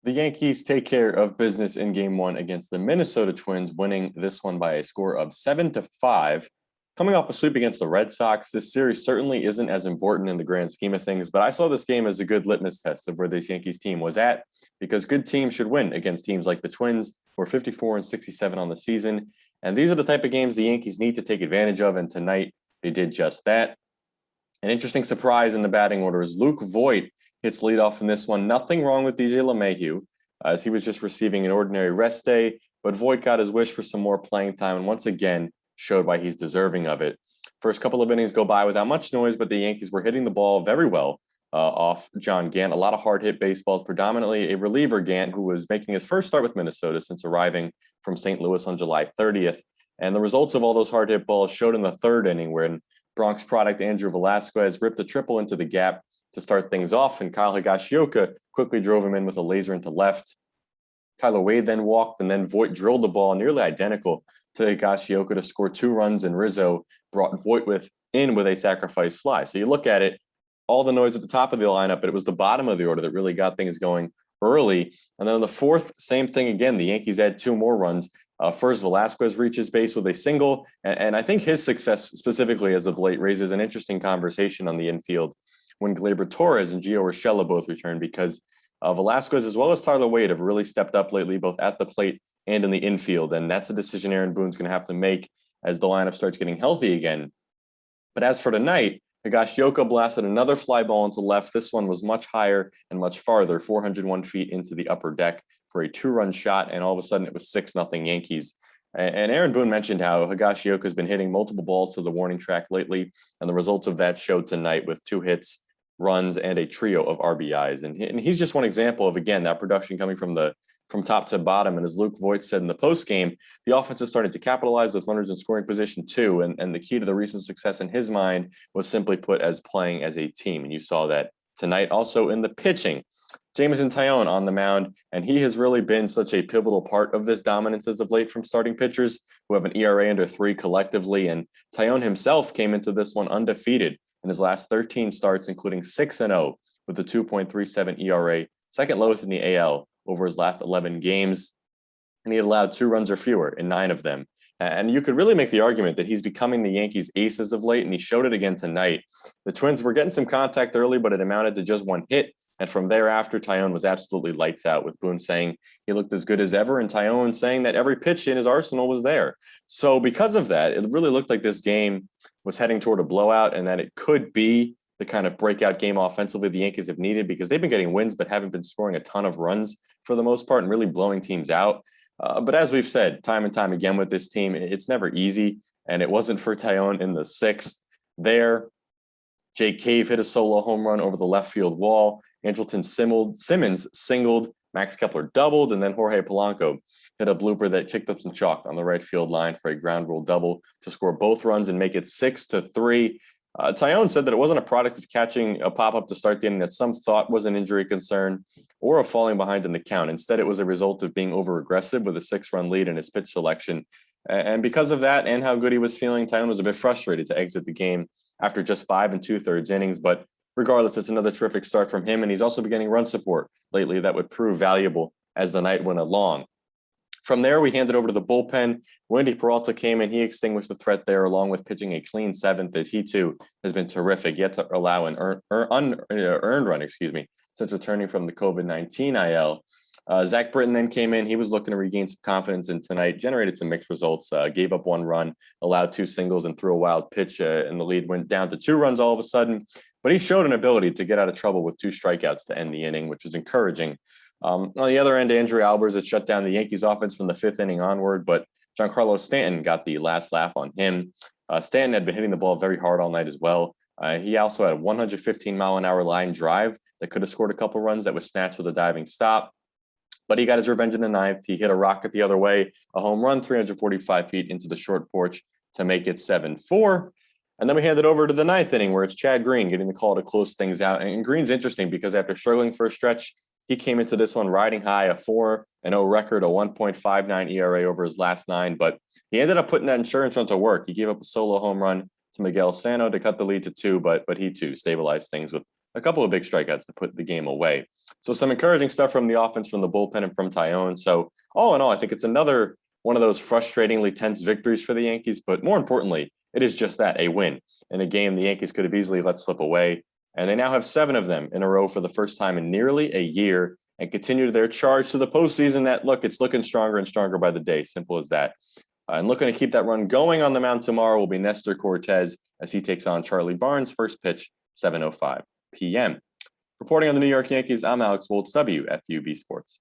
The Yankees take care of business in game one against the Minnesota Twins, winning this one by a score of 7-5. Coming off a sweep against the Red Sox, this series certainly isn't as important in the grand scheme of things, but I saw this game as a good litmus test of where this Yankees team was at, because good teams should win against teams like the Twins, who are 54-67 on the season. And these are the type of games the Yankees need to take advantage of, and tonight they did just that. An interesting surprise in the batting order is Luke Voit hits leadoff in this one. Nothing wrong with DJ LeMahieu, as he was just receiving an ordinary rest day, but Voit got his wish for some more playing time and once again showed why he's deserving of it. First couple of innings go by without much noise, but the Yankees were hitting the ball very well off John Gant. A lot of hard hit baseballs, predominantly a reliever Gant, who was making his first start with Minnesota since arriving from St. Louis on July 30th. And the results of all those hard hit balls showed in the third inning, where Bronx product Andrew Velasquez ripped a triple into the gap to start things off, and Kyle Higashioka quickly drove him in with a laser into left. Tyler Wade then walked, and then Voit drilled the ball nearly identical to Higashioka to score 2 runs, and Rizzo brought Voit in with a sacrifice fly. So you look at it, all the noise at the top of the lineup, but it was the bottom of the order that really got things going early. And then on the fourth, same thing again. The Yankees had 2 more runs. First, Velasquez reaches base with a single, and I think his success specifically as of late raises an interesting conversation on the infield when Gleyber Torres and Gio Urshela both return, because Velasquez as well as Tyler Wade have really stepped up lately, both at the plate and in the infield, and that's a decision Aaron Boone's going to have to make as the lineup starts getting healthy again. But as for tonight, Higashioka blasted another fly ball into left. This one was much higher and much farther, 401 feet into the upper deck for a 2-run shot, and all of a sudden it was 6-0 Yankees. And Aaron Boone mentioned how Higashioka has been hitting multiple balls to the warning track lately, and the results of that showed tonight with 2 hits, runs, and a trio of RBIs. And he's just one example of, again, that production coming from top to bottom. And as Luke Voit said in the postgame, the offense is starting to capitalize with runners in scoring position too. And the key to the recent success in his mind was simply put as playing as a team. And you saw that tonight. Also in the pitching, Jameson Taillon on the mound, and he has really been such a pivotal part of this dominance as of late from starting pitchers who have an ERA under 3 collectively. And Taillon himself came into this one undefeated in his last 13 starts, including 6-0 with a 2.37 ERA, second lowest in the AL over his last 11 games. And he had allowed 2 runs or fewer in 9 of them. And you could really make the argument that he's becoming the Yankees' ace as of late, and he showed it again tonight. The Twins were getting some contact early, but it amounted to just 1 hit. And from thereafter, Taillon was absolutely lights out, with Boone saying he looked as good as ever, and Taillon saying that every pitch in his arsenal was there. So because of that, it really looked like this game was heading toward a blowout, and that it could be the kind of breakout game offensively the Yankees have needed, because they've been getting wins but haven't been scoring a ton of runs for the most part and really blowing teams out. But as we've said time and time again with this team, it's never easy, and it wasn't for Taillon in the 6th there. Jake Cave hit a solo home run over the left field wall. Andrelton Simmons singled, Max Kepler doubled, and then Jorge Polanco hit a blooper that kicked up some chalk on the right field line for a ground rule double to score both runs and make it 6-3. Taillon said that it wasn't a product of catching a pop-up to start the inning that some thought was an injury concern or of falling behind in the count. Instead, it was a result of being over-aggressive with a 6-run lead in his pitch selection. And because of that and how good he was feeling, Taillon was a bit frustrated to exit the game after just 5 2/3 innings. But regardless, it's another terrific start from him, and he's also been getting run support lately that would prove valuable as the night went along. From there, we handed over to the bullpen. Wendy Peralta came in. He extinguished the threat there, along with pitching a clean 7th, as he too has been terrific, yet to allow an earned run, since returning from the COVID-19 IL. Zach Britton then came in. He was looking to regain some confidence in tonight, generated some mixed results, gave up 1 run, allowed 2 singles, and threw a wild pitch, and the lead went down to 2 runs all of a sudden. But he showed an ability to get out of trouble with 2 strikeouts to end the inning, which was encouraging. On the other end, Andrew Albers had shut down the Yankees offense from the 5th inning onward, but Giancarlo Stanton got the last laugh on him. Stanton had been hitting the ball very hard all night as well. He also had a 115-mile-an-hour line drive that could have scored a couple runs that was snatched with a diving stop. But he got his revenge in the 9th. He hit a rocket the other way, a home run 345 feet into the short porch to make it 7-4. And then we hand it over to the 9th inning, where it's Chad Green getting the call to close things out. And Green's interesting because after struggling for a stretch, he came into this one riding high, a 4-0 record, a 1.59 ERA over his last 9. But he ended up putting that insurance run to work. He gave up a solo home run to Miguel Sano to cut the lead to 2, but he too stabilized things with a couple of big strikeouts to put the game away. So some encouraging stuff from the offense, from the bullpen, and from Taillon. So all in all, I think it's another one of those frustratingly tense victories for the Yankees. But more importantly, it is just that, a win in a game the Yankees could have easily let slip away. And they now have 7 of them in a row for the first time in nearly a year, and continue their charge to the postseason. That, look, it's looking stronger and stronger by the day. Simple as that. And looking to keep that run going on the mound tomorrow will be Nestor Cortez as he takes on Charlie Barnes. First pitch, 7:05 p.m. Reporting on the New York Yankees, I'm Alex Wolz, WFUV Sports.